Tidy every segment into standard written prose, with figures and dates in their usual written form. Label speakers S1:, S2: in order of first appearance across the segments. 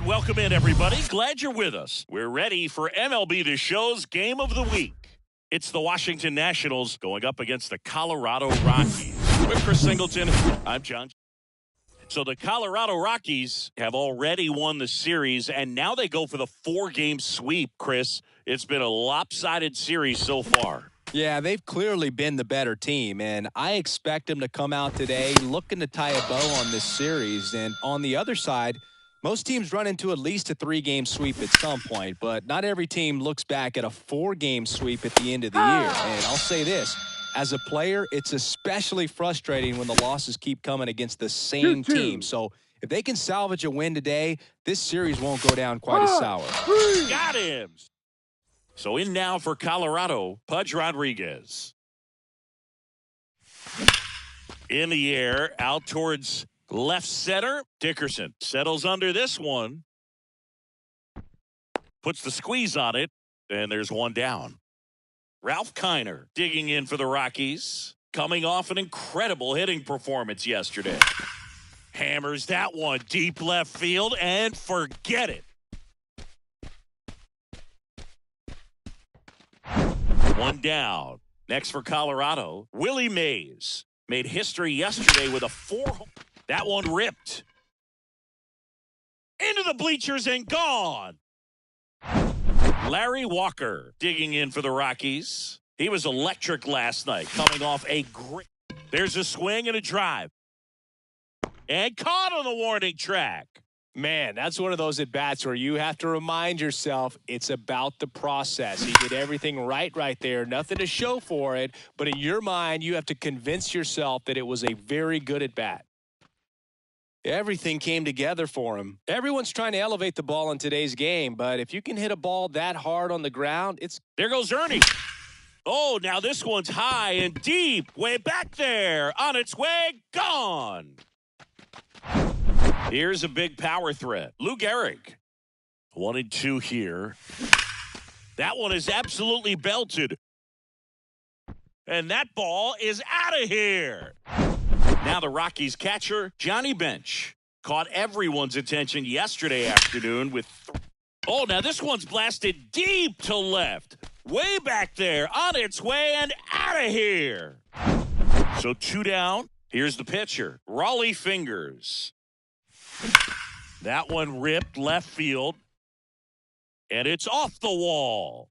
S1: And welcome in, everybody. Glad you're with us. We're ready for MLB The Show's Game of the Week. It's the Washington Nationals going up against the Colorado Rockies. With Chris Singleton, I'm John. So the Colorado Rockies have already won the series, and now they go for the 4-game sweep, Chris. It's been a lopsided series so far.
S2: Yeah, they've clearly been the better team, and I expect them to come out today looking to tie a bow on this series. And on the other side, most teams run into at least a 3-game sweep at some point, but not every team looks back at a 4-game sweep at the end of the year. And I'll say this, as a player, it's especially frustrating when the losses keep coming against the same team. So if they can salvage a win today, this series won't go down quite as sour.
S1: Got him! So in now for Colorado, Pudge Rodriguez. In the air, out towards left center. Dickerson settles under this one. Puts the squeeze on it, and there's one down. Ralph Kiner digging in for the Rockies. Coming off an incredible hitting performance yesterday. Hammers that one deep left field, and forget it. One down. Next for Colorado, Willie Mays made history yesterday with a 4-home. That one ripped into the bleachers and gone. Larry Walker digging in for the Rockies. He was electric last night, coming off a great. There's a swing and a drive. And caught on the warning track.
S2: Man, that's one of those at-bats where you have to remind yourself it's about the process. He did everything right there. Nothing to show for it. But in your mind, you have to convince yourself that it was a very good at-bat. Everything came together for him. Everyone's trying to elevate the ball in today's game, but if you can hit a ball that hard on the ground, it's...
S1: There goes Ernie. Oh, now this one's high and deep. Way back there. On its way. Gone. Here's a big power threat. Lou Gehrig. 1-2 here. That one is absolutely belted. And that ball is out of here. Now the Rockies catcher, Johnny Bench, caught everyone's attention yesterday afternoon with... Oh, now this one's blasted deep to left. Way back there. On its way and out of here. So 2 down. Here's the pitcher, Raleigh Fingers. That one ripped left field, and it's off the wall.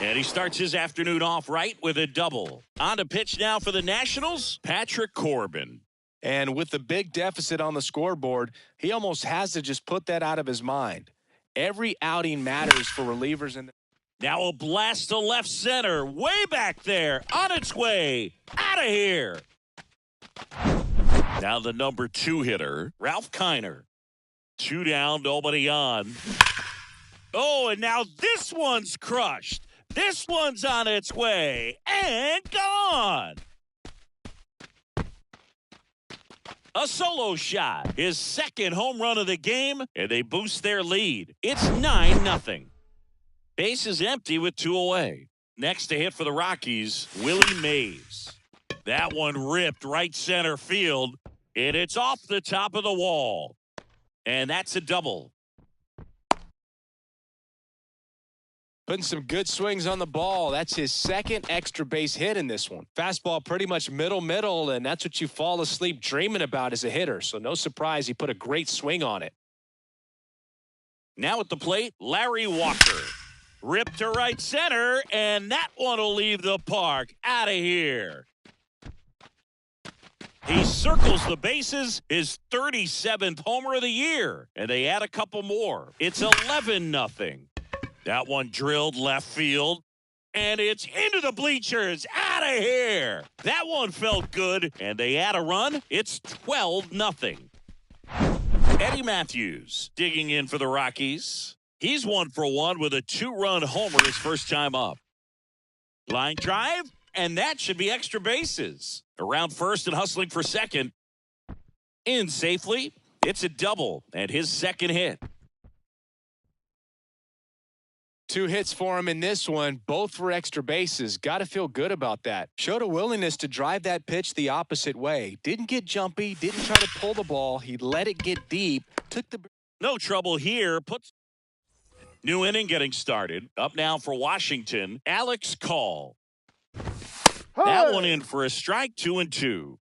S1: And he starts his afternoon off right with a double. On to pitch now for the Nationals, Patrick Corbin.
S2: And with the big deficit on the scoreboard, he almost has to just put that out of his mind. Every outing matters for relievers.
S1: Now a blast to left center, way back there, on its way, out of here. Now the number 2 hitter, Ralph Kiner. 2 down, nobody on. Oh, and now this one's crushed. This one's on its way and gone. A solo shot, his second home run of the game, and they boost their lead. It's 9-0. Base is empty with 2 away. Next to hit for the Rockies, Willie Mays. That one ripped right center field, and it's off the top of the wall. And that's a double.
S2: Putting some good swings on the ball. That's his second extra base hit in this one. Fastball pretty much middle, and that's what you fall asleep dreaming about as a hitter. So no surprise he put a great swing on it.
S1: Now at the plate, Larry Walker. Ripped to right center, and that one will leave the park. Out of here. He circles the bases, his 37th homer of the year, and they add a couple more. It's 11-0. That one drilled left field, and it's into the bleachers. Out of here. That one felt good, and they add a run. It's 12-0. Eddie Matthews digging in for the Rockies. He's 1 for 1 with a 2-run homer his first time up. Line drive, and that should be extra bases. Around first and hustling for second. In safely, it's a double and his second hit.
S2: 2 hits for him in this one, both for extra bases. Got to feel good about that. Showed a willingness to drive that pitch the opposite way. Didn't get jumpy, didn't try to pull the ball. He let it get deep, took the...
S1: No trouble here. New inning getting started. Up now for Washington, Alex Call. That one in for a strike, 2-2.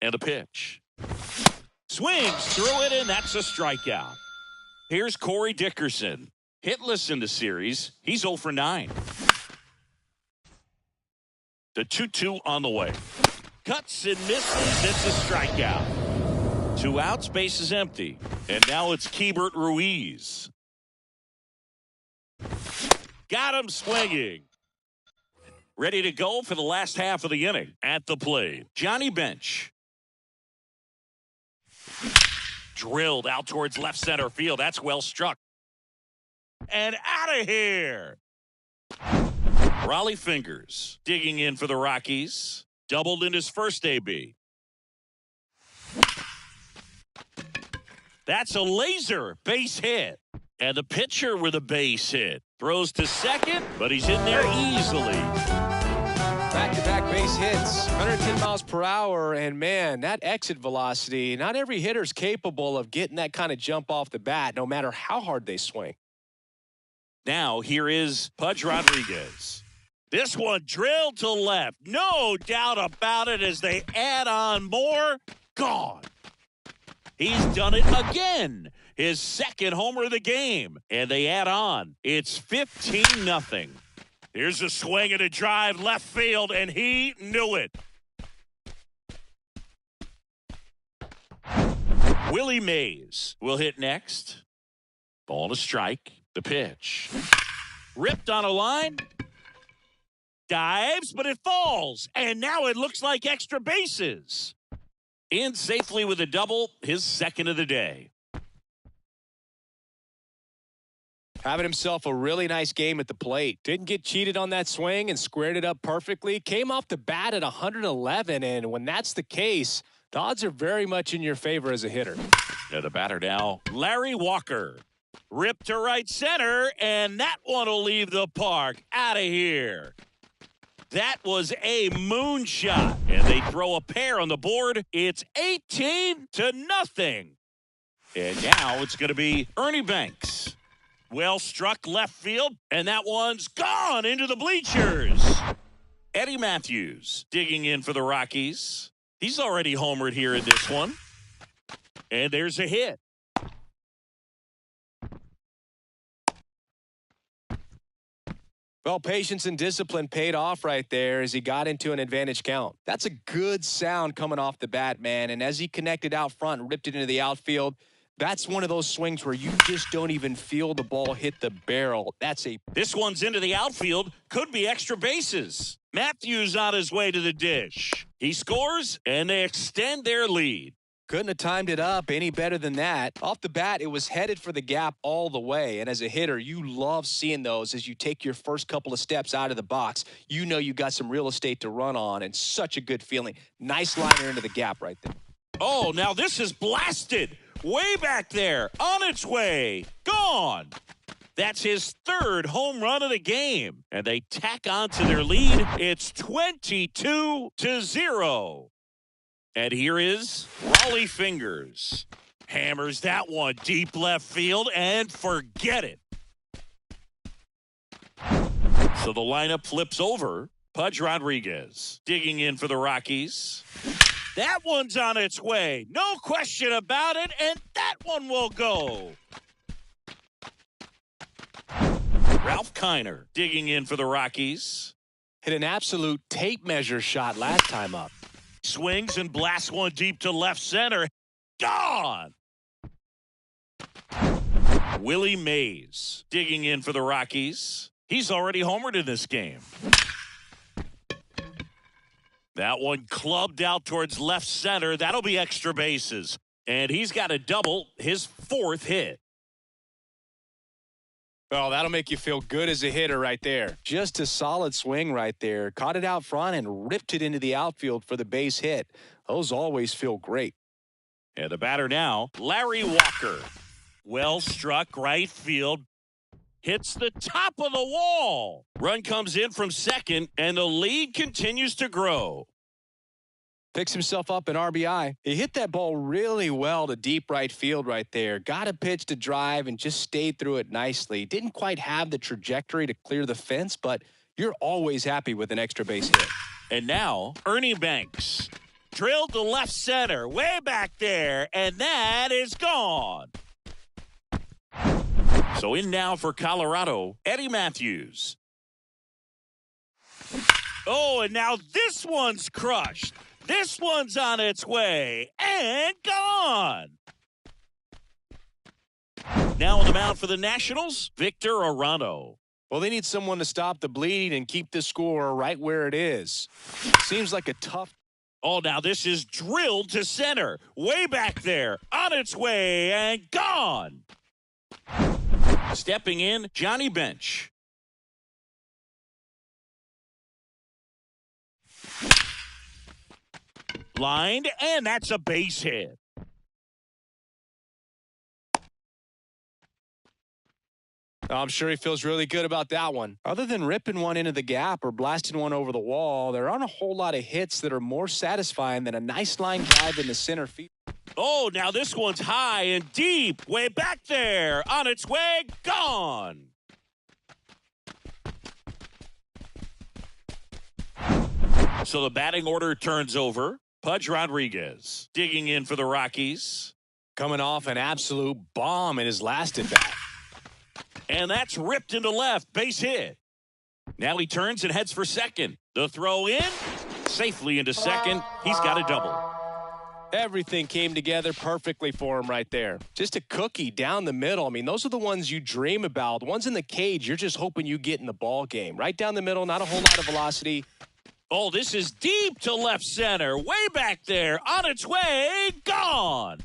S1: And a pitch. Swings through it, and that's a strikeout. Here's Corey Dickerson. Hitless in the series. He's 0 for 9. The 2-2 on the way. Cuts and misses. It's a strikeout. 2 outs, base is empty. And now it's Keibert Ruiz. Got him swinging. Ready to go for the last half of the inning. At the plate, Johnny Bench. Drilled out towards left center field. That's well struck. And out of here. Raleigh Fingers digging in for the Rockies. Doubled in his first AB. That's a laser base hit. And the pitcher with a base hit. Throws to second, but he's in there easily.
S2: Back-to-back base hits, 110 miles per hour, and man, that exit velocity, not every hitter's capable of getting that kind of jump off the bat, no matter how hard they swing.
S1: Now, here is Pudge Rodriguez. This one drilled to left. No doubt about it as they add on more. Gone. He's done it again. His second homer of the game. And they add on. It's 15-0. Here's a swing and a drive left field, and he knew it. Willie Mays will hit next. Ball to strike. The pitch. Ripped on a line. Dives, but it falls. And now it looks like extra bases. In safely with a double, his second of the day.
S2: Having himself a really nice game at the plate. Didn't get cheated on that swing and squared it up perfectly. Came off the bat at 111, and when that's the case, the odds are very much in your favor as a hitter.
S1: Now the batter now, Larry Walker. Ripped to right center, and that one will leave the park. Out of here. That was a moonshot, and they throw a pair on the board. It's 18-0. And now it's going to be Ernie Banks. Well struck left field, and that one's gone into the bleachers. Eddie Matthews digging in for the Rockies. He's already homered here in this one. And there's a hit.
S2: Well, patience and discipline paid off right there as he got into an advantage count. That's a good sound coming off the bat, man. And as he connected out front and ripped it into the outfield, that's one of those swings where you just don't even feel the ball hit the barrel.
S1: This one's into the outfield. Could be extra bases. Matthews on his way to the dish. He scores, and they extend their lead.
S2: Couldn't have timed it up any better than that. Off the bat, it was headed for the gap all the way. And as a hitter, you love seeing those as you take your first couple of steps out of the box. You know you got some real estate to run on, and such a good feeling. Nice liner into the gap right there.
S1: Oh, now this is blasted. Way back there, on its way, gone. That's his third home run of the game. And they tack on to their lead. It's 22-0. And here is Raleigh Fingers. Hammers that one deep left field and forget it. So the lineup flips over. Pudge Rodriguez digging in for the Rockies. That one's on its way. No question about it. And that one will go. Ralph Kiner digging in for the Rockies.
S2: Hit an absolute tape measure shot last time up.
S1: Swings and blasts one deep to left center. Gone! Willie Mays digging in for the Rockies. He's already homered in this game. That one clubbed out towards left center. That'll be extra bases. And he's got a double, his fourth hit.
S2: Oh, that'll make you feel good as a hitter right there. Just a solid swing right there. Caught it out front and ripped it into the outfield for the base hit. Those always feel great.
S1: And the batter now, Larry Walker. Well struck right field. Hits the top of the wall. Run comes in from second, and the lead continues to grow.
S2: Picks himself up an RBI. He hit that ball really well to deep right field right there. Got a pitch to drive and just stayed through it nicely. Didn't quite have the trajectory to clear the fence, but you're always happy with an extra base hit.
S1: And now, Ernie Banks. Drilled to left center, way back there, and that is gone. So in now for Colorado, Eddie Matthews. Oh, and now this one's crushed. This one's on its way and gone. Now on the mound for the Nationals, Victor Arano.
S2: Well, they need someone to stop the bleeding and keep the score right where it is. Seems like a tough.
S1: Oh, now this is drilled to center. Way back there. On its way and gone. Stepping in, Johnny Bench. Lined, and that's a base hit.
S2: I'm sure he feels really good about that one. Other than ripping one into the gap or blasting one over the wall, there aren't a whole lot of hits that are more satisfying than a nice line drive in the center field.
S1: Oh, now this one's high and deep. Way back there. On its way, gone. So the batting order turns over. Pudge Rodriguez digging in for the Rockies.
S2: Coming off an absolute bomb in his last at-bat.
S1: And that's ripped into left. Base hit. Now he turns and heads for second. The throw in. Safely into second. He's got a double.
S2: Everything came together perfectly for him right there. Just a cookie down the middle. I mean, those are the ones you dream about. The ones in the cage, you're just hoping you get in the ball game. Right down the middle, not a whole lot of velocity.
S1: Oh, this is deep to left center. Way back there. On its way. Gone.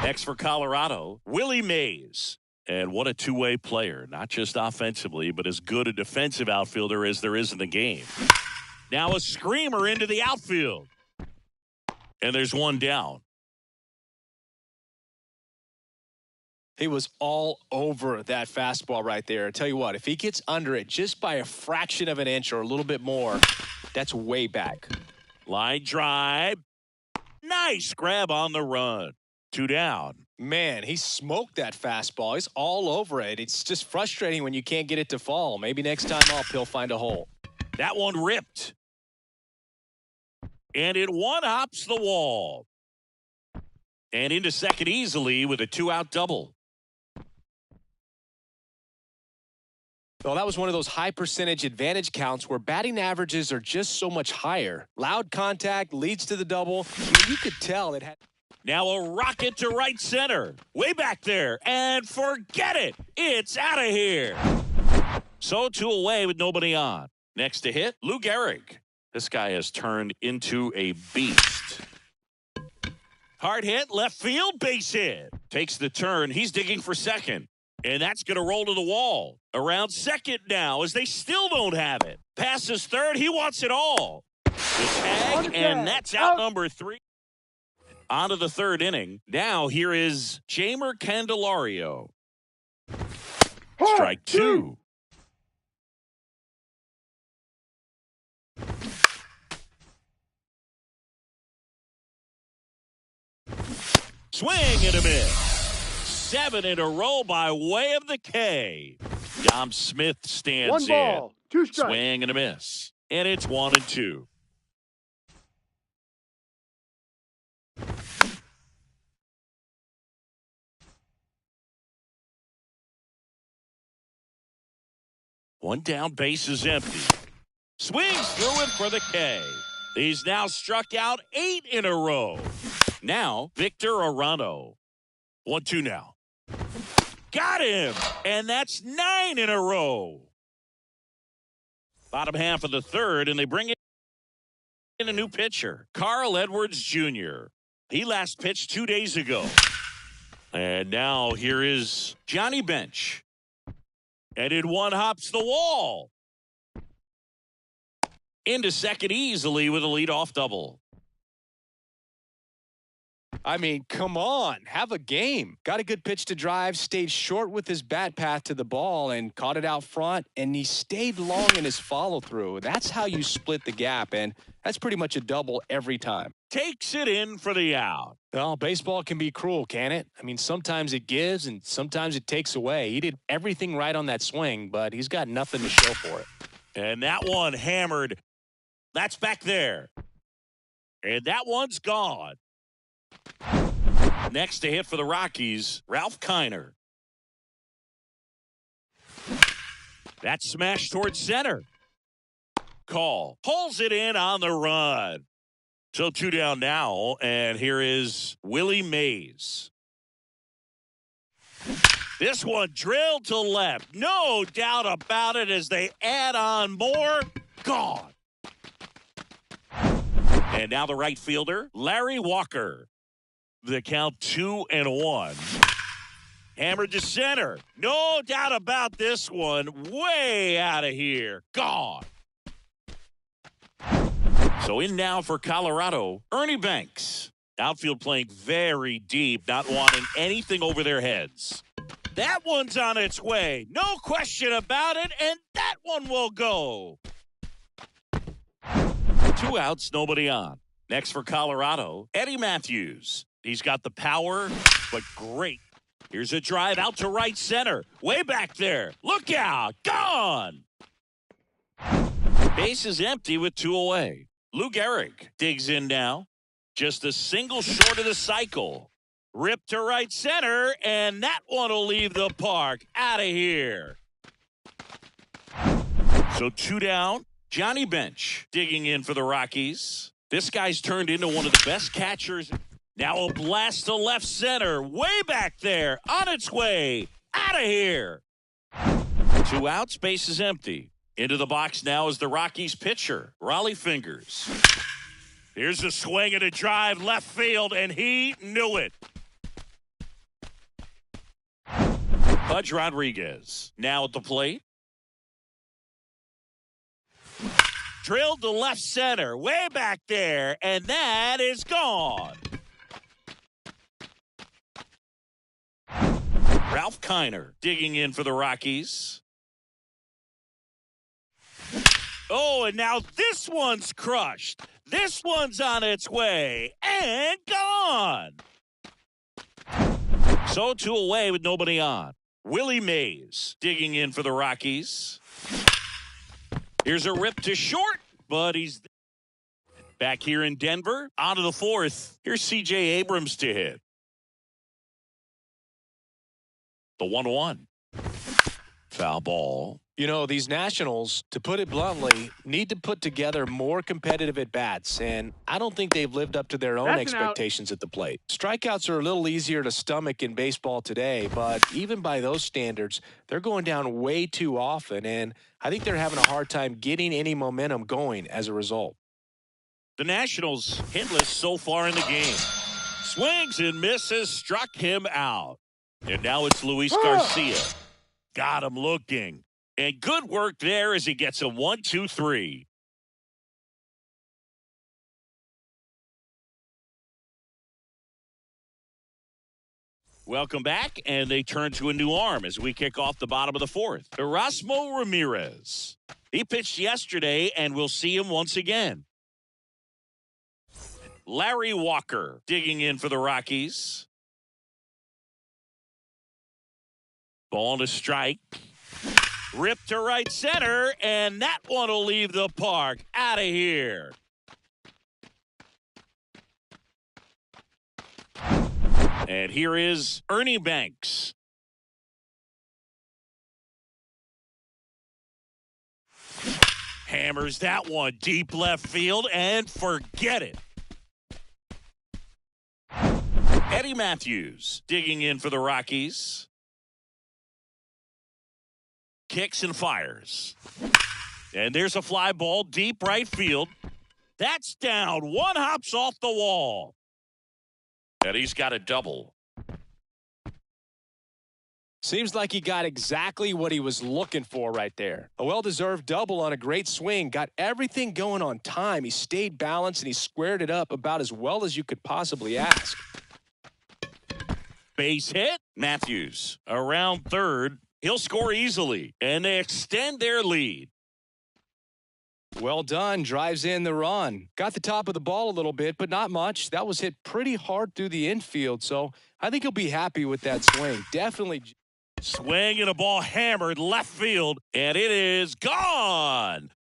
S1: Next for Colorado, Willie Mays. And what a two-way player. Not just offensively, but as good a defensive outfielder as there is in the game. Now a screamer into the outfield. And there's one down.
S2: He was all over that fastball right there. I tell you what, if he gets under it just by a fraction of an inch or a little bit more, that's way back.
S1: Line drive. Nice grab on the run. Two down.
S2: Man, he smoked that fastball. He's all over it. It's just frustrating when you can't get it to fall. Maybe next time up, he'll find a hole.
S1: That one ripped. And it one-hops the wall. And into second easily with a two-out double.
S2: Well, that was one of those high percentage advantage counts where batting averages are just so much higher. Loud contact leads to the double. I mean, you could tell it had.
S1: Now a rocket to right center. Way back there. And forget it. It's out of here. So two away with nobody on. Next to hit, Lou Gehrig. This guy has turned into a beast. Hard hit, left field, base hit. Takes the turn. He's digging for second. And that's going to roll to the wall. Around second now as they still don't have it. Passes third. He wants it all. The tag, and that's out number 3. On to the third inning. Now here is Jeimer Candelario. Strike 2. Swing and a miss. 7 in a row by way of the K. Dom Smith stands
S3: One ball,
S1: in.
S3: 2 strikes.
S1: Swing and a miss. And it's 1-2. One down, base is empty. Swings through it for the K. He's now struck out 8 in a row. Now, Victor Arano. 1-2 now. Got him! And that's 9 in a row. Bottom half of the third, and they bring it. In a new pitcher, Carl Edwards Jr. He last pitched 2 days ago. And now here is Johnny Bench. And in one hops the wall. Into second easily with a leadoff double.
S2: I mean, come on, have a game. Got a good pitch to drive, stayed short with his bat path to the ball and caught it out front, and he stayed long in his follow-through. That's how you split the gap, and that's pretty much a double every time.
S1: Takes it in for the out.
S2: Well, baseball can be cruel, can it? I mean, sometimes it gives and sometimes it takes away. He did everything right on that swing, but he's got nothing to show for it.
S1: And that one hammered. That's back there. And that one's gone. Next to hit for the Rockies, Ralph Kiner. That's smashed towards center. Call. Pulls it in on the run. So 2 down now, and here is Willie Mays. This one drilled to left. No doubt about it as they add on more. Gone. And now the right fielder, Larry Walker. The count 2-1. Hammered to center. No doubt about this one. Way out of here. Gone. So in now for Colorado, Ernie Banks. Outfield playing very deep, not wanting anything over their heads. That one's on its way. No question about it, and that one will go. 2 outs, nobody on. Next for Colorado, Eddie Matthews. He's got the power, but great. Here's a drive out to right center. Way back there. Look out. Gone. Base is empty with 2 away. Lou Gehrig digs in now. Just a single short of the cycle. Rip to right center, and that one will leave the park. Out of here. So 2 down. Johnny Bench digging in for the Rockies. This guy's turned into one of the best catchers. Now a blast to left center. Way back there. On its way. Out of here. 2 outs. Base is empty. Into the box now is the Rockies pitcher, Rollie Fingers. Here's a swing and a drive left field, and he knew it. Pudge Rodriguez now at the plate. Drilled to left center, way back there, and that is gone. Ralph Kiner digging in for the Rockies. Oh, and now this one's crushed. This one's on its way and gone. So 2 away with nobody on. Willie Mays digging in for the Rockies. Here's a rip to short, but he's back here in Denver. On to the 4th. Here's C.J. Abrams to hit. The 1-1. Foul ball.
S2: You know, these Nationals, to put it bluntly, need to put together more competitive at-bats, and I don't think they've lived up to their own expectations at the plate. Strikeouts are a little easier to stomach in baseball today, but even by those standards, they're going down way too often, and I think they're having a hard time getting any momentum going as a result.
S1: The Nationals hitless so far in the game. Swings and misses, struck him out. And now it's Luis Garcia. Got him looking. And good work there as he gets a 1-2-3. Welcome back, and they turn to a new arm as we kick off the bottom of the 4th. Erasmo Ramirez. He pitched yesterday, and we'll see him once again. Larry Walker digging in for the Rockies. Ball to strike. Rip to right center, and that one will leave the park. Out of here. And here is Ernie Banks. Hammers that one deep left field, and forget it. Eddie Matthews digging in for the Rockies. Kicks and fires. And there's a fly ball deep right field. That's down. One hops off the wall. And he's got a double.
S2: Seems like he got exactly what he was looking for right there. A well-deserved double on a great swing. Got everything going on time. He stayed balanced and he squared it up about as well as you could possibly ask.
S1: Base hit. Matthews around third. He'll score easily, and they extend their lead.
S2: Well done. Drives in the run. Got the top of the ball a little bit, but not much. That was hit pretty hard through the infield, so I think he'll be happy with that swing. Definitely.
S1: Swing and a ball hammered left field, and it is gone.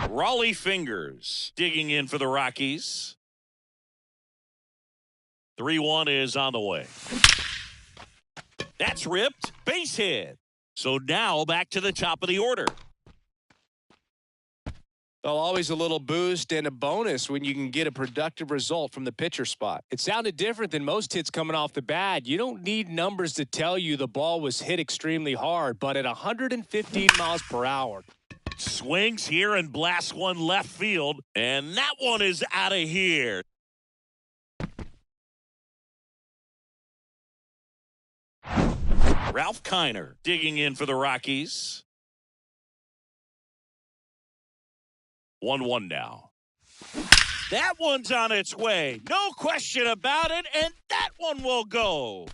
S1: Raleigh Fingers digging in for the Rockies. 3-1 is on the way. That's ripped. Base hit. So now back to the top of the order.
S2: Well, always a little boost and a bonus when you can get a productive result from the pitcher spot. It sounded different than most hits coming off the bat. You don't need numbers to tell you the ball was hit extremely hard, but at 115 miles per hour.
S1: Swings here and blasts one left field, and that one is out of here. Ralph Kiner digging in for the Rockies. 1-1 now. That one's on its way. No question about it, and that one will go.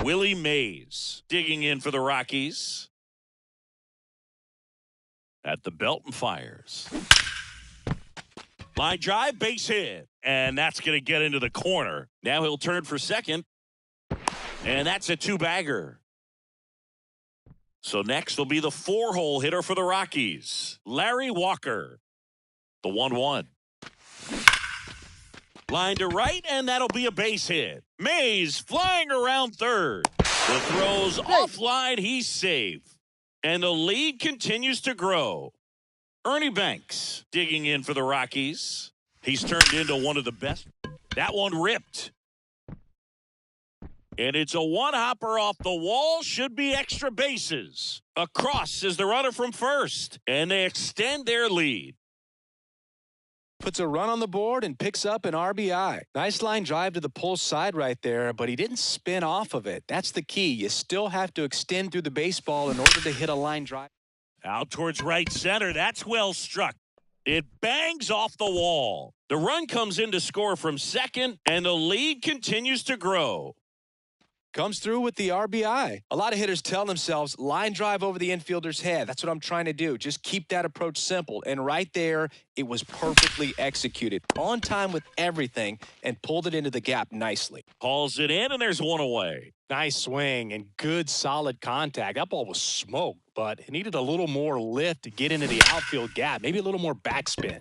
S1: Willie Mays digging in for the Rockies. At the belt and fires. Line drive, base hit. And that's going to get into the corner. Now he'll turn for second. And that's a two-bagger. So next will be the four-hole hitter for the Rockies, Larry Walker. The 1-1. Line to right, and that'll be a base hit. Mays flying around third. The throw's offline, he's safe. And the lead continues to grow. Ernie Banks digging in for the Rockies. He's turned into one of the best. That one ripped. And it's a one-hopper off the wall. Should be extra bases. Across is the runner from first. And they extend their lead.
S2: Puts a run on the board and picks up an RBI. Nice line drive to the pull side right there, but he didn't spin off of it. That's the key. You still have to extend through the baseball in order to hit a line drive.
S1: Out towards right center. That's well struck. It bangs off the wall. The run comes in to score from second, and the lead continues to grow.
S2: Comes through with the RBI. A lot of hitters tell themselves, line drive over the infielder's head. That's what I'm trying to do. Just keep that approach simple. And right there, it was perfectly executed. On time with everything and pulled it into the gap nicely.
S1: Hauls it in, and there's one away.
S2: Nice swing and good solid contact. That ball was smoked, but it needed a little more lift to get into the outfield gap. Maybe a little more backspin.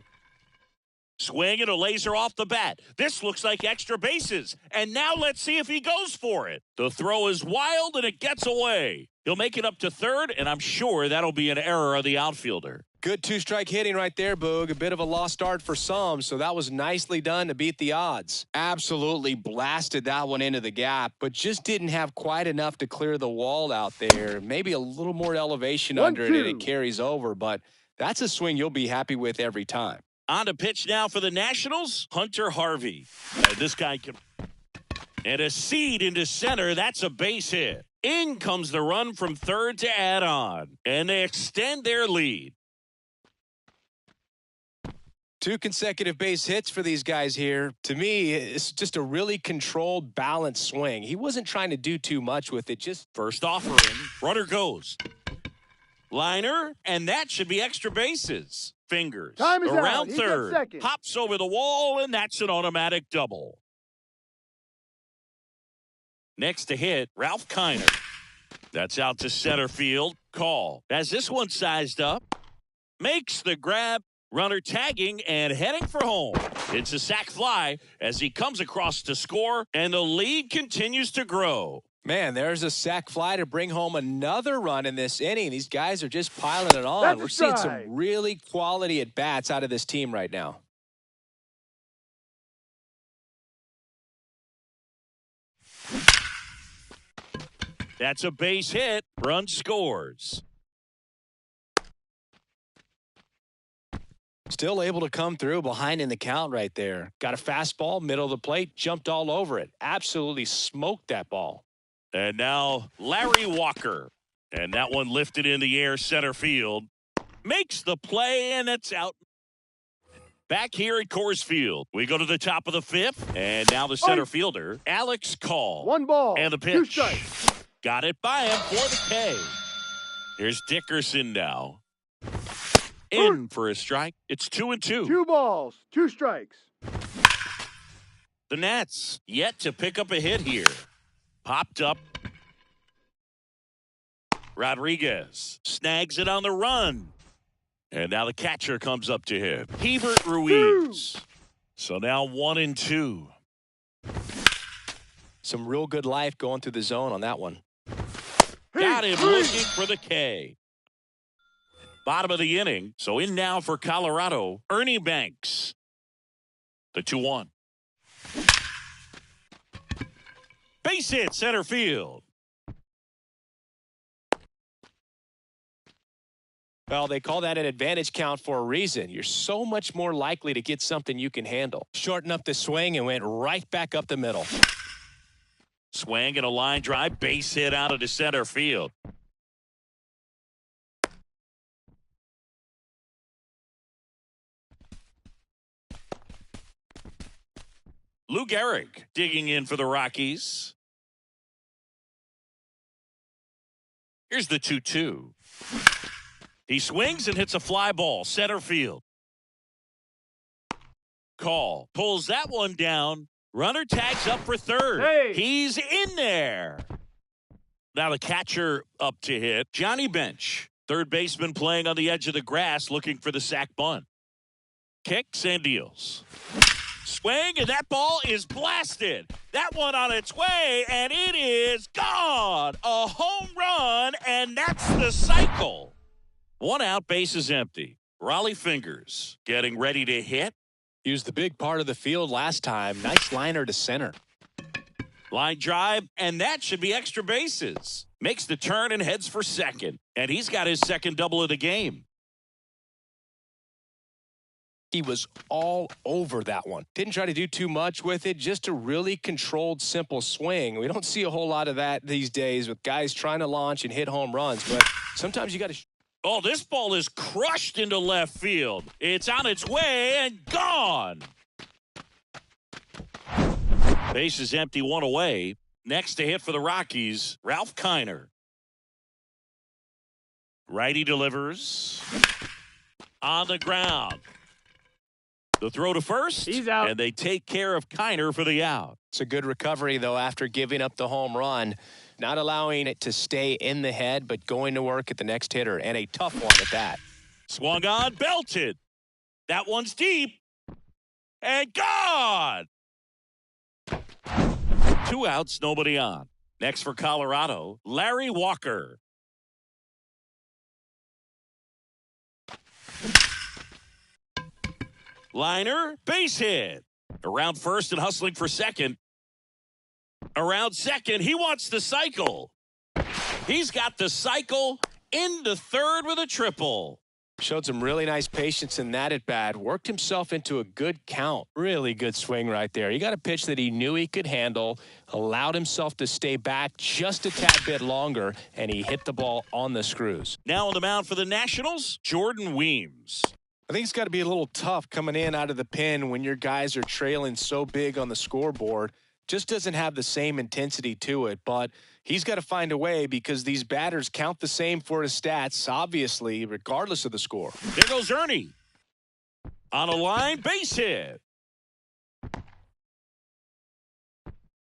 S1: Swing and a laser off the bat. This looks like extra bases. And now let's see if he goes for it. The throw is wild and it gets away. He'll make it up to third, and I'm sure that'll be an error of the outfielder.
S2: Good two-strike hitting right there, Boog. A bit of a lost start for some, so that was nicely done to beat the odds. Absolutely blasted that one into the gap, but just didn't have quite enough to clear the wall out there. Maybe a little more elevation under it, and it carries over, but that's a swing you'll be happy with every time.
S1: On to pitch now for the Nationals, Hunter Harvey. This guy can. And a seed into center. That's a base hit. In comes the run from third to add on. And they extend their lead.
S2: 2 consecutive base hits for these guys here. To me, it's just a really controlled, balanced swing. He wasn't trying to do too much with it. Just
S1: first offering. Runner goes. Liner. And that should be extra bases. Fingers
S3: Time is
S1: around
S3: out.
S1: third, hops over the wall, and that's an automatic double. Next to hit, Ralph Kiner. That's out to center field. Call. As this one sized up, makes the grab, runner tagging and heading for home. It's a sac fly as he comes across to score, and the lead continues to grow.
S2: Man, there's a sac fly to bring home another run in this inning. These guys are just piling it on. We're seeing some really quality at-bats out of this team right now.
S1: That's a base hit. Run scores.
S2: Still able to come through behind in the count right there. Got a fastball, middle of the plate, jumped all over it. Absolutely smoked that ball.
S1: And now Larry Walker. And that one lifted in the air center field. Makes the play, and it's out. Back here at Coors Field, we go to the top of the fifth. And now the center fielder, Alex Call.
S3: 1 ball,
S1: and the
S3: 2
S1: pitch.
S3: strikes.
S1: Got it by him for the K. Here's Dickerson now. In for a strike. It's 2-2.
S3: 2 balls, 2 strikes.
S1: The Nats yet to pick up a hit here. Popped up. Rodriguez snags it on the run. And now the catcher comes up to him. Hebert Ruiz. So now 1-2.
S2: Some real good life going through the zone on that one.
S1: Got him looking for the K. Bottom of the inning. So in now for Colorado, Ernie Banks. The 2-1. Base hit center field.
S2: Well, they call that an advantage count for a reason. You're so much more likely to get something you can handle. Shortened up the swing and went right back up the middle.
S1: Swing and a line drive. Base hit out of the center field. Lou Gehrig digging in for the Rockies. Here's the 2-2. He swings and hits a fly ball, center field. Call pulls that one down. Runner tags up for third.
S3: Hey.
S1: He's in there. Now the catcher up to hit. Johnny Bench, third baseman playing on the edge of the grass looking for the sac bunt. Kicks and deals. Swing, and that ball is blasted. That one on its way, and it is gone. A home run, and that's the cycle. 1 out, base is empty. Raleigh Fingers getting ready to hit.
S2: Used the big part of the field last time. Nice liner to center.
S1: Line drive, and that should be extra bases. Makes the turn and heads for second. And he's got his second double of the game.
S2: He was all over that one. Didn't try to do too much with it. Just a really controlled, simple swing. We don't see a whole lot of that these days with guys trying to launch and hit home runs. But sometimes you got to...
S1: Oh, this ball is crushed into left field. It's on its way and gone. Base is empty, 1 away. Next to hit for the Rockies, Ralph Kiner. Righty delivers. On the ground. The throw to first.
S3: He's out.
S1: And they take care of Kiner for the out.
S2: It's a good recovery, though, after giving up the home run. Not allowing it to stay in the head, but going to work at the next hitter. And a tough one at that.
S1: Swung on, belted. That one's deep. And gone. 2 outs, nobody on. Next for Colorado, Larry Walker. Liner, base hit. Around first and hustling for second. Around second, he wants the cycle. He's got the cycle into third with a triple.
S2: Showed some really nice patience in that at bat. Worked himself into a good count. Really good swing right there. He got a pitch that he knew he could handle, allowed himself to stay back just a tad bit longer, and he hit the ball on the screws.
S1: Now on the mound for the Nationals, Jordan Weems.
S2: I think it's got to be a little tough coming in out of the pen when your guys are trailing so big on the scoreboard. Just doesn't have the same intensity to it, but he's got to find a way because these batters count the same for his stats, obviously, regardless of the score.
S1: There goes Ernie. On a line, base hit.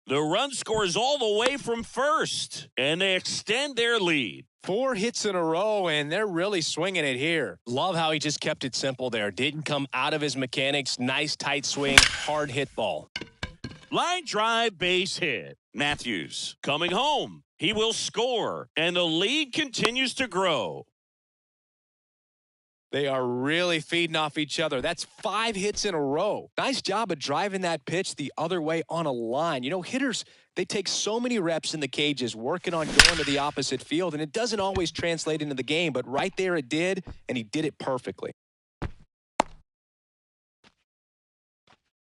S1: The run scores all the way from first, and they extend their lead.
S2: 4 hits in a row, and they're really swinging it here. Love how he just kept it simple there. Didn't come out of his mechanics. Nice tight swing, hard hit ball.
S1: Line drive, base hit. Matthews coming home. He will score, and the lead continues to grow.
S2: They are really feeding off each other. That's 5 hits in a row. Nice job of driving that pitch the other way on a line. You know, hitters, they take so many reps in the cages working on going to the opposite field, and it doesn't always translate into the game, but right there it did, and he did it perfectly.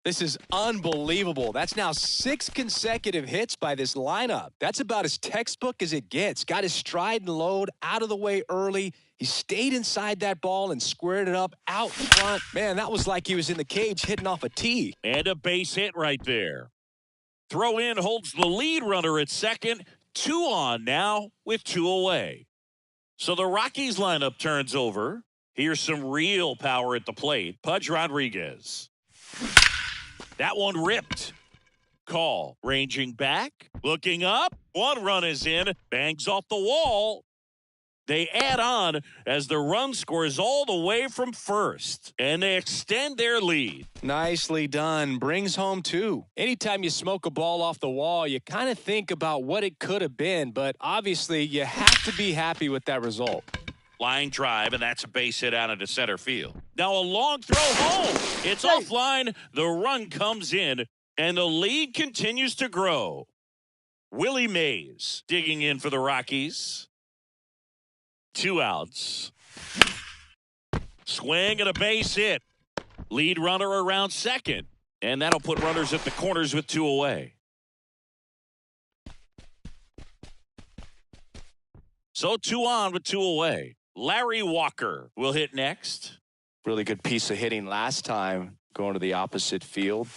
S2: This is unbelievable. That's now 6 consecutive hits by this lineup. That's about as textbook as it gets. Got his stride and load out of the way early. He stayed inside that ball and squared it up out front. Man, that was like he was in the cage hitting off a tee.
S1: And a base hit right there. Throw in holds the lead runner at second. 2 on now with 2 away. So the Rockies lineup turns over. Here's some real power at the plate. Pudge Rodriguez. That one ripped. Call. Ranging back. Looking up. 1 run is in. Bangs off the wall. They add on as the run scores all the way from first. And they extend their lead.
S2: Nicely done. Brings home 2. Anytime you smoke a ball off the wall, you kind of think about what it could have been. But obviously, you have to be happy with that result.
S1: Line drive, and that's a base hit out into center field. Now a long throw home. It's offline. The run comes in, and the lead continues to grow. Willie Mays digging in for the Rockies. 2 outs. Swing and a base hit. Lead runner around second, and that'll put runners at the corners with 2 away. So 2 on with 2 away. Larry Walker will hit next.
S2: Really good piece of hitting last time, going to the opposite field.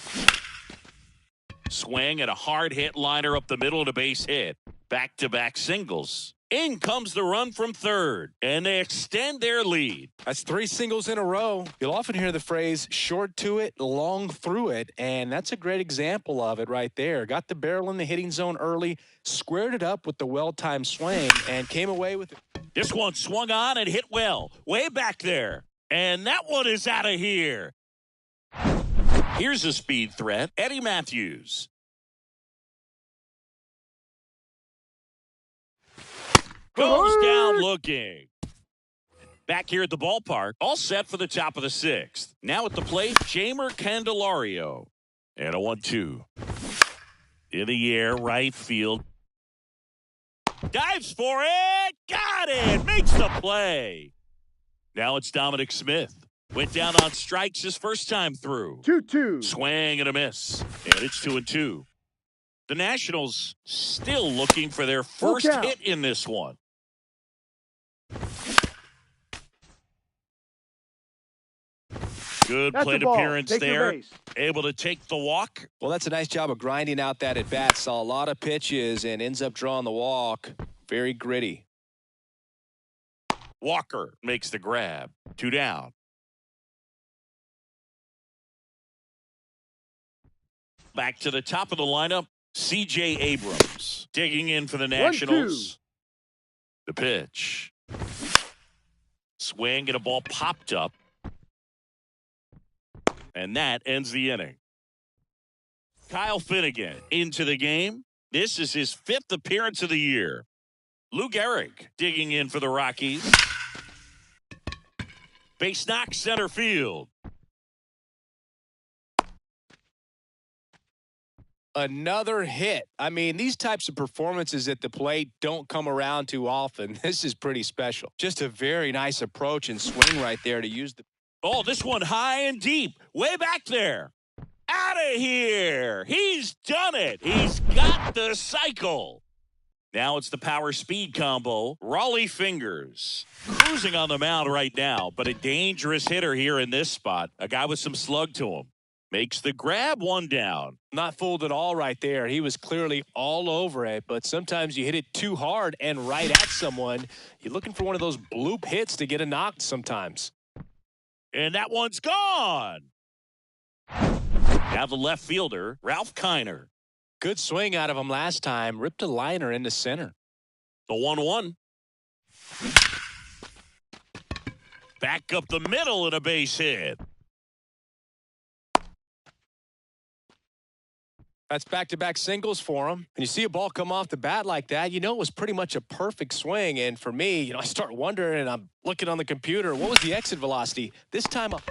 S1: Swing and a hard hit liner up the middle and a base hit. Back-to-back singles. In comes the run from third, and they extend their lead.
S2: That's 3 singles in a row. You'll often hear the phrase short to it, long through it, and that's a great example of it right there. Got the barrel in the hitting zone early, squared it up with the well-timed swing, and came away with it.
S1: This one swung on and hit well, way back there. And that one is out of here. Here's a speed threat, Eddie Matthews. Goes down looking. Back here at the ballpark, all set for the top of the 6th. Now at the plate, Jeimer Candelario. And a 1-2. In the air, right field. Dives for it. Got it. Makes the play. Now it's Dominic Smith. Went down on strikes his first time through.
S3: 2-2.
S1: Swing and a miss. And it's 2-2. The Nationals still looking for their first hit in this one. Good plate appearance there. Able to take the walk.
S2: Well, that's a nice job of grinding out that at-bat. Saw a lot of pitches and ends up drawing the walk. Very gritty.
S1: Walker makes the grab. 2 down. Back to the top of the lineup, C.J. Abrams digging in for the Nationals.
S3: 1-2.
S1: The pitch. Swing and a ball popped up. And that ends the inning. Kyle Finnegan into the game. This is his 5th appearance of the year. Lou Gehrig digging in for the Rockies. Base knock center field.
S2: Another hit. I mean, these types of performances at the plate don't come around too often. This is pretty special. Just a very nice approach and swing right there to use the...
S1: Oh, this one high and deep. Way back there. Out of here. He's done it. He's got the cycle. Now it's the power speed combo. Raleigh Fingers cruising on the mound right now, but a dangerous hitter here in this spot. A guy with some slug to him. Makes the grab, 1 down.
S2: Not fooled at all right there. He was clearly all over it, but sometimes you hit it too hard and right at someone. You're looking for one of those bloop hits to get a knock sometimes.
S1: And that one's gone. Now the left fielder, Ralph Kiner.
S2: Good swing out of him last time. Ripped a liner into center.
S1: The 1-1. Back up the middle and a base hit.
S2: That's back-to-back singles for him. And you see a ball come off the bat like that, you know it was pretty much a perfect swing. And for me, I start wondering, and I'm looking on the computer, what was the exit velocity? This time up.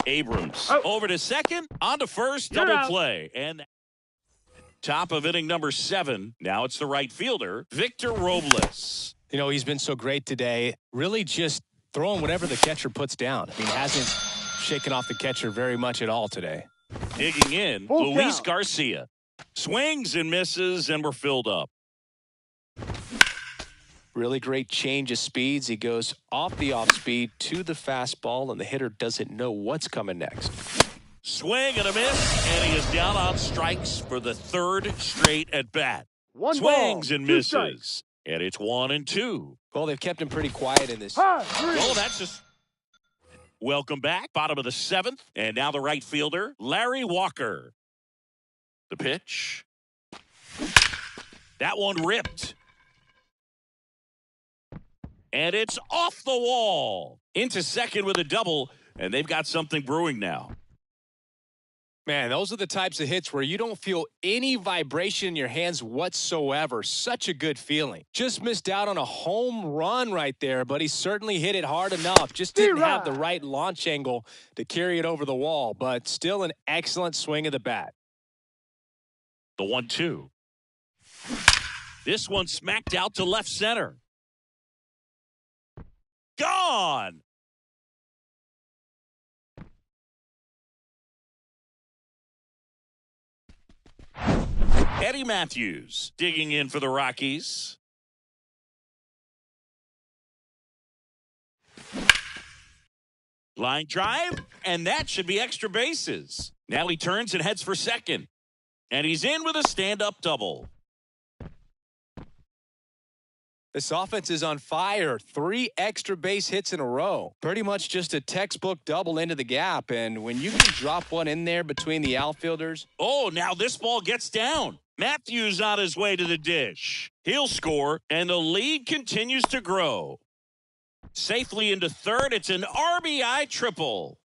S1: Abrams
S3: Out.
S1: over to second, on to first,
S3: You're
S1: double
S3: out.
S1: play. And top of inning number 7. Now it's the right fielder, Victor Robles.
S2: He's been so great today. Really just throwing whatever the catcher puts down. He hasn't shaken off the catcher very much at all today.
S1: Digging in,
S3: Full
S1: Luis
S3: count.
S1: Garcia. Swings and misses, and we're filled up.
S2: Really great change of speeds. He goes off the off speed to the fastball, and the hitter doesn't know what's coming next.
S1: Swing and a miss, and he is down on strikes for the 3rd straight at bat.
S3: One
S1: Swings
S3: ball,
S1: and
S3: 2
S1: misses,
S3: strikes.
S1: and it's 1-2.
S2: Well, they've kept him pretty quiet in this.
S3: High, 3.
S1: Oh, that's just. Welcome back, bottom of the 7th, and now the right fielder, Larry Walker. The pitch. That one ripped. And it's off the wall. Into second with a double, and they've got something brewing now.
S2: Man, those are the types of hits where you don't feel any vibration in your hands whatsoever. Such a good feeling. Just missed out on a home run right there, but he certainly hit it hard enough. Just didn't have the right launch angle to carry it over the wall, but still an excellent swing of the bat.
S1: The 1-2. This one smacked out to left center. Gone. Eddie Matthews digging in for the Rockies. Line drive, and that should be extra bases. Now he turns and heads for second. And he's in with a stand-up double.
S2: This offense is on fire. 3 extra base hits in a row. Pretty much just a textbook double into the gap. And when you can drop one in there between the outfielders.
S1: Oh, now this ball gets down. Matthews on his way to the dish. He'll score, and the lead continues to grow. Safely into third. It's an RBI triple.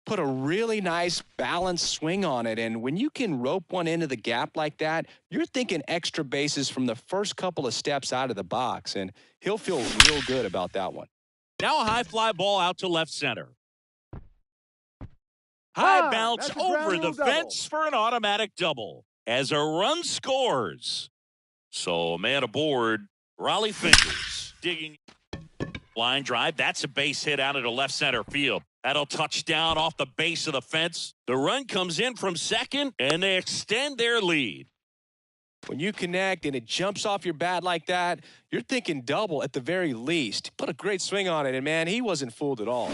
S2: Put a really nice balanced swing on it, and when you can rope one into the gap like that, you're thinking extra bases from the first couple of steps out of the box, and he'll feel real good about that one.
S1: Now a high fly ball out to left center. High bounce
S3: that's a ground
S1: over
S3: rule
S1: the
S3: double.
S1: fence for an automatic double as a run scores. So man aboard, Raleigh Fingers digging. Line drive, that's a base hit out into left center field. That'll touch down off the base of the fence. The run comes in from second, and they extend their lead.
S2: When you connect and it jumps off your bat like that, you're thinking double at the very least. Put a great swing on it, and man, he wasn't fooled at all.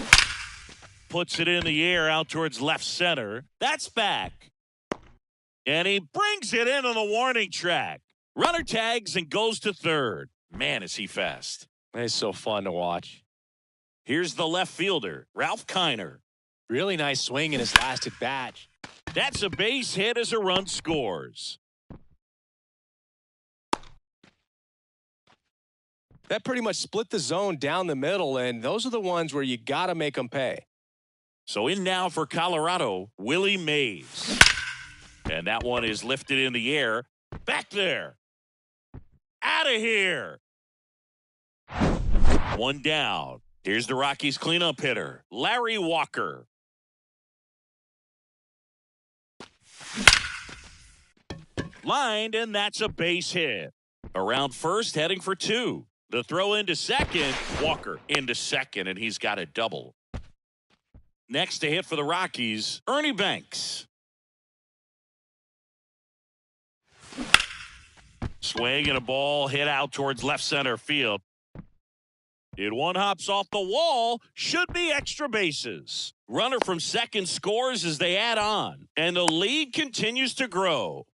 S1: Puts it in the air out towards left center. That's back. And he brings it in on the warning track. Runner tags and goes to third. Man, is he fast.
S2: It's so fun to watch.
S1: Here's the left fielder, Ralph Kiner.
S2: Really nice swing in his last at bat.
S1: That's a base hit as a run scores.
S2: That pretty much split the zone down the middle, and those are the ones where you got to make them pay.
S1: So in now for Colorado, Willie Mays. And that one is lifted in the air. Back there. Out of here. One down. Here's the Rockies cleanup hitter, Larry Walker. Lined, and that's a base hit. Around first, heading for 2. The throw into second, Walker into second, and he's got a double. Next to hit for the Rockies, Ernie Banks. Swing and a ball hit out towards left center field. It one hops off the wall, should be extra bases. Runner from second scores as they add on, and the lead continues to grow.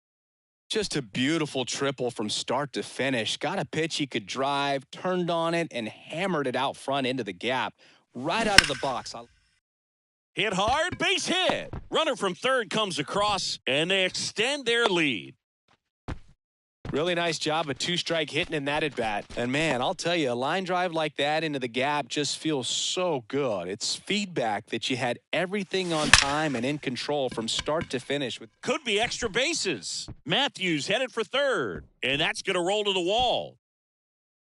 S2: Just a beautiful triple from start to finish. Got a pitch he could drive, turned on it, and hammered it out front into the gap. Right out of the box.
S1: Hit hard, base hit. Runner from third comes across, and they extend their lead.
S2: Really nice job of two-strike hitting in that at-bat. And, man, I'll tell you, a line drive like that into the gap just feels so good. It's feedback that you had everything on time and in control from start to finish.
S1: Could be extra bases. Matthews headed for third, and that's going to roll to the wall.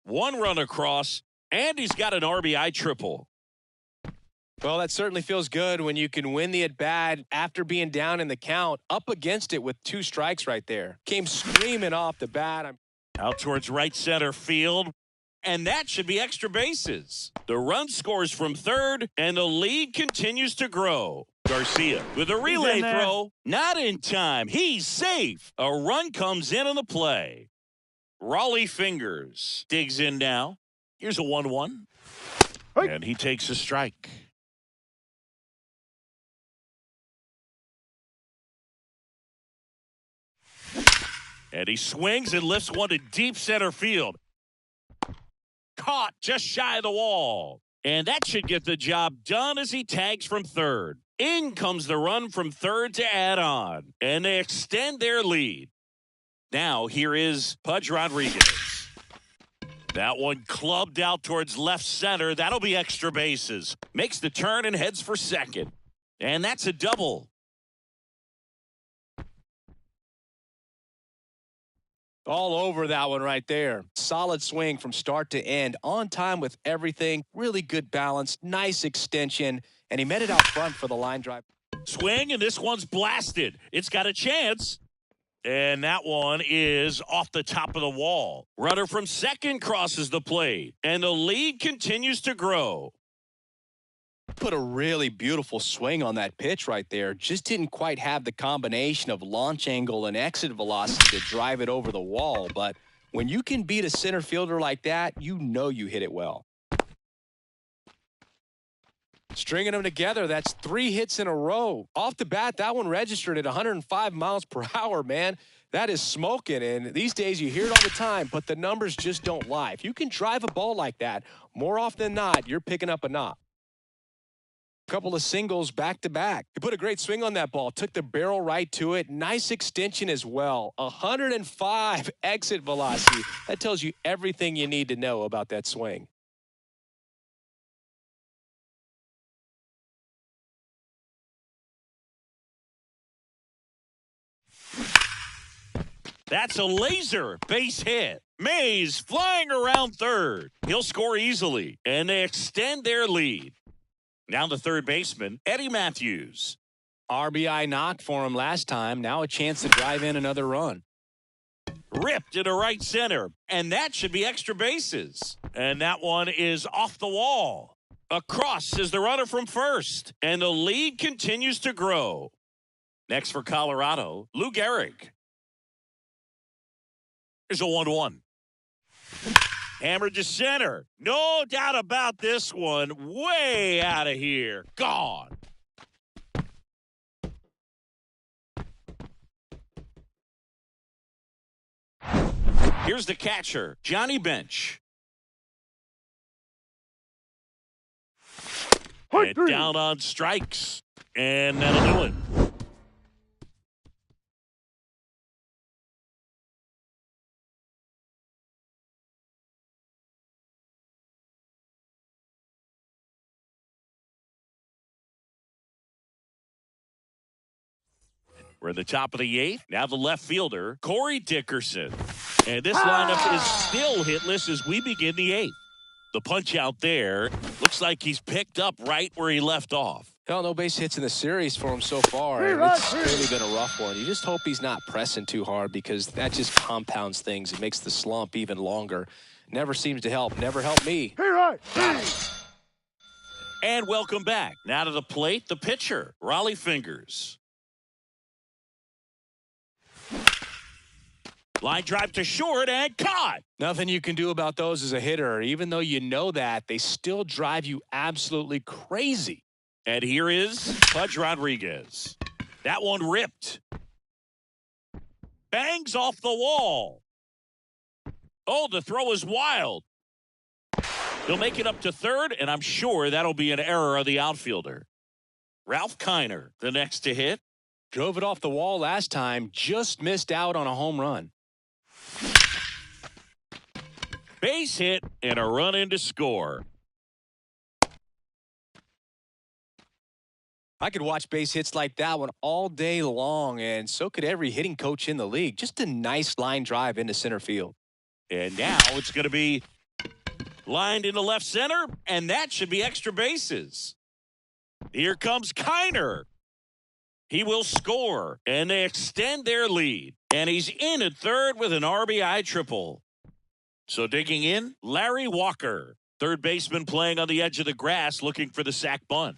S1: One run across, and he's got an RBI triple.
S2: Well, that certainly feels good when you can win the at-bat after being down in the count, up against it with 2 strikes right there. Came screaming off the bat.
S1: Out towards right center field, and that should be extra bases. The run scores from third, and the lead continues to grow. Garcia with a relay throw. Not in time. He's safe. A run comes in on the play. Rollie Fingers digs in now. Here's a 1-1. And he takes a strike. And he swings and lifts one to deep center field. Caught just shy of the wall. And that should get the job done as he tags from third. In comes the run from third to add on. And they extend their lead. Now here is Pudge Rodriguez. That one clubbed out towards left center. That'll be extra bases. Makes the turn and heads for second. And that's a double.
S2: All over that one right there. Solid swing from start to end. On time with everything. Really good balance. Nice extension. And he met it out front for the line drive.
S1: Swing, and this one's blasted. It's got a chance. And that one is off the top of the wall. Runner from second crosses the plate. And the lead continues to grow.
S2: Put a really beautiful swing on that pitch right there. Just didn't quite have the combination of launch angle and exit velocity to drive it over the wall. But when you can beat a center fielder like that, you know you hit it well. Stringing them together, that's 3 hits in a row. Off the bat, that one registered at 105 miles per hour, man. That is smoking, and these days you hear it all the time, but the numbers just don't lie. If you can drive a ball like that, more often than not, you're picking up a knock. Couple of singles back to back. He put a great swing on that ball, took the barrel right to it. Nice extension as well. 105 exit velocity. That tells you everything you need to know about that swing.
S1: That's a laser base hit. Mays flying around third. He'll score easily, and they extend their lead. Now the third baseman, Eddie Matthews.
S2: RBI knock for him last time. Now a chance to drive in another run.
S1: Ripped into right center, and that should be extra bases. And that one is off the wall. Across is the runner from first, and the lead continues to grow. Next for Colorado, Lou Gehrig. Here's a 1-1. Hammered to center. No doubt about this one. Way out of here. Gone. Here's the catcher, Johnny Bench. And down on strikes. And that'll do it. We're at the top of the 8th. Now the left fielder, Corey Dickerson. And this lineup is still hitless as we begin the 8th. The punch out there looks like he's picked up right where he left off.
S2: Well, no base hits in the series for him so far. It's really been a rough one. You just hope he's not pressing too hard because that just compounds things. It makes the slump even longer. Never seems to help. Never helped me.
S1: And welcome back. Now to the plate, the pitcher, Rollie Fingers. Line drive to short and caught.
S2: Nothing you can do about those as a hitter. Even though you know that, they still drive you absolutely crazy.
S1: And here is Pudge Rodriguez. That one ripped. Bangs off the wall. Oh, the throw is wild. He'll make it up to third, and I'm sure that'll be an error of the outfielder. Ralph Kiner, the next to hit.
S2: Drove it off the wall last time, just missed out on a home run.
S1: Base hit and a run in to score.
S2: I could watch base hits like that one all day long, and so could every hitting coach in the league. Just a nice line drive into center field.
S1: And now it's going to be lined into left center, and that should be extra bases. Here comes Kiner. He will score, and they extend their lead. And he's in at third with an RBI triple. So digging in, Larry Walker. Third baseman playing on the edge of the grass looking for the sac bunt.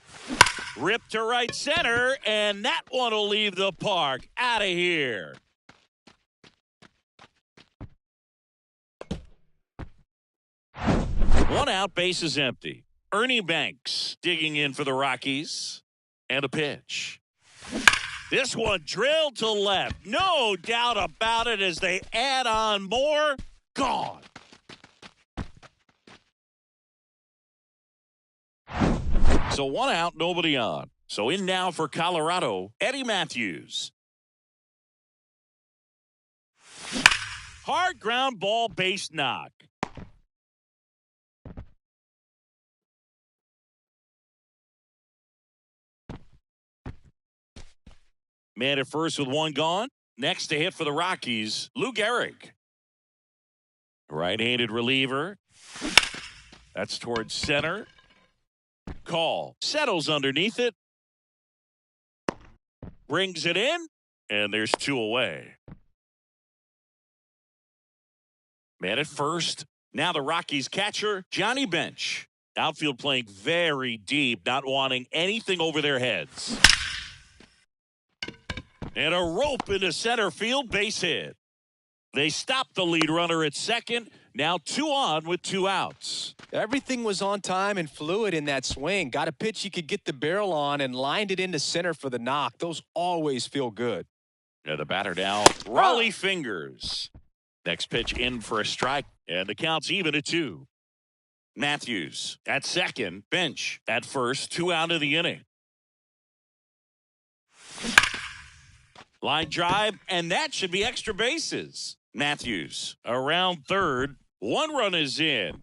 S1: Ripped to right center, and that one will leave the park. Out of here. One out, base is empty. Ernie Banks digging in for the Rockies. And a pitch. This one drilled to left. No doubt about it as they add on more. Gone. So one out, nobody on. So in now for Colorado, Eddie Matthews. Hard ground ball, base knock. Man at first with one gone. Next to hit for the Rockies, Lou Gehrig. Right-handed reliever. That's towards center. Call. Settles underneath it. Brings it in. And there's two away. Man at first. Now the Rockies catcher, Johnny Bench. Outfield playing very deep, not wanting anything over their heads. And a rope into center field, base hit. They stopped the lead runner at second. Now 2 on with 2 outs.
S2: Everything was on time and fluid in that swing. Got a pitch you could get the barrel on and lined it into center for the knock. Those always feel good.
S1: And the batter now, Raleigh Fingers. Next pitch in for a strike, and the count's even at 2. Matthews at second, Bench at first, 2 out of the inning. Line drive, and that should be extra bases. Matthews around third. 1 run is in.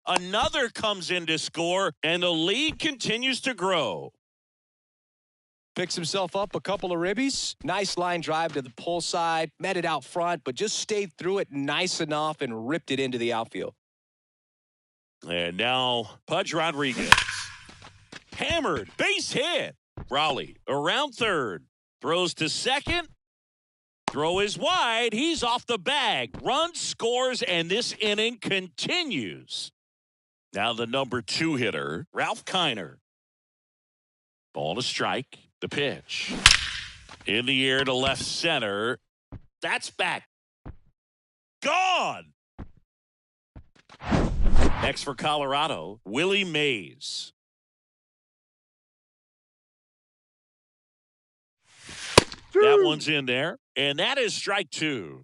S1: Another comes in to score, and the lead continues to grow.
S2: Picks himself up a couple of ribbies. Nice line drive to the pull side. Met it out front, but just stayed through it nice enough and ripped it into the outfield.
S1: And now Pudge Rodriguez. Hammered, base hit. Raleigh around third. Throws to second. Throw is wide. He's off the bag. Runs, scores, and this inning continues. Now the number 2 hitter, Ralph Kiner. Ball to strike. The pitch. In the air to left center. That's back. Gone. Next for Colorado, Willie Mays. That one's in there, and that is strike 2.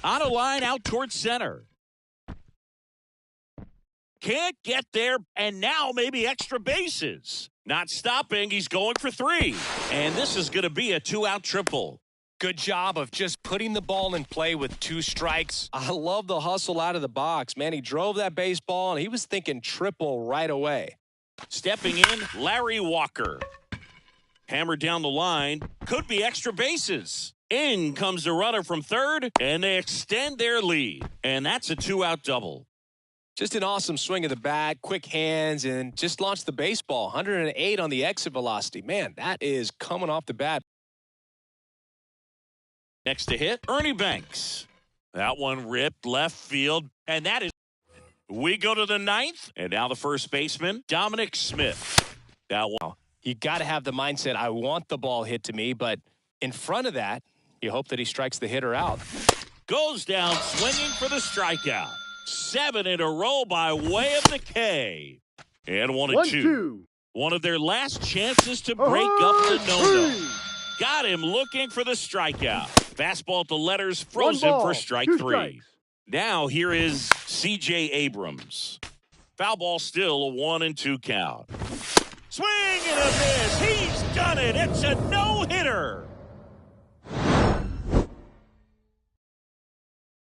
S1: On a line out towards center. Can't get there, and now maybe extra bases. Not stopping, he's going for 3. And this is going to be a 2-out triple.
S2: Good job of just putting the ball in play with 2 strikes. I love the hustle out of the box. Man, he drove that baseball, and he was thinking triple right away.
S1: Stepping in, Larry Walker. Hammered down the line. Could be extra bases. In comes the runner from third, and they extend their lead. And that's a 2-out double.
S2: Just an awesome swing of the bat, quick hands, and just launched the baseball. 108 on the exit velocity. Man, that is coming off the bat.
S1: Next to hit, Ernie Banks. That one ripped left field, and that is. We go to the 9th, and now the first baseman, Dominic Smith. That one.
S2: You got to have the mindset, I want the ball hit to me, but in front of that, you hope that he strikes the hitter out.
S1: Goes down swinging for the strikeout. 7 in a row by way of the K. And 1-2. One of their last chances to break up the no-no. Got him looking for the strikeout. Fastball to letters, frozen for strike 3. Now here is C.J. Abrams. Foul ball still, a 1-2 count. Swing and a miss. He's done it. It's a no-hitter.